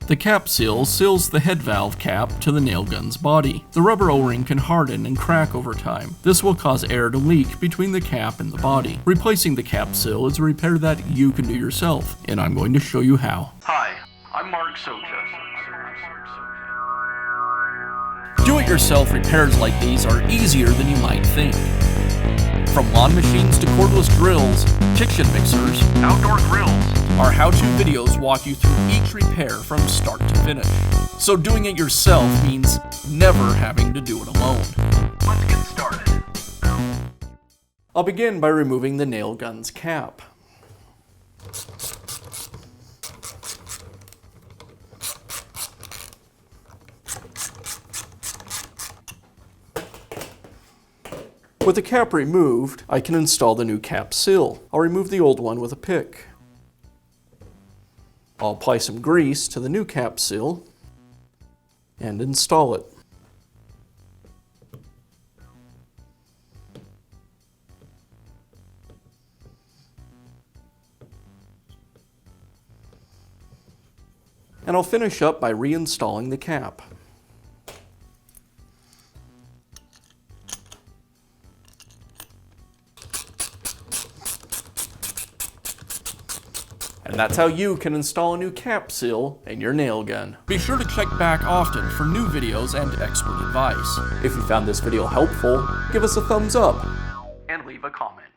The cap seal seals the head valve cap to the nail gun's body. The rubber O-ring can harden and crack over time. This will cause air to leak between the cap and the body. Replacing the cap seal is a repair that you can do yourself, and I'm going to show you how. Hi, I'm Mark Socha. Do-it-yourself repairs like these are easier than you might think. From lawn machines to cordless drills, kitchen mixers, Outdoor grills. our how-to videos walk you through each repair from start to finish. So doing it yourself means never having to do it alone. Let's get started. I'll begin by removing the nail gun's cap. With the cap removed, I can install the new cap seal. I'll remove the old one with a pick. I'll apply some grease to the new cap seal and install it. And I'll finish up by reinstalling the cap. And that's how you can install a new cap seal in your nail gun. Be sure to check back often for new videos and expert advice. If you found this video helpful, give us a thumbs up And leave a comment.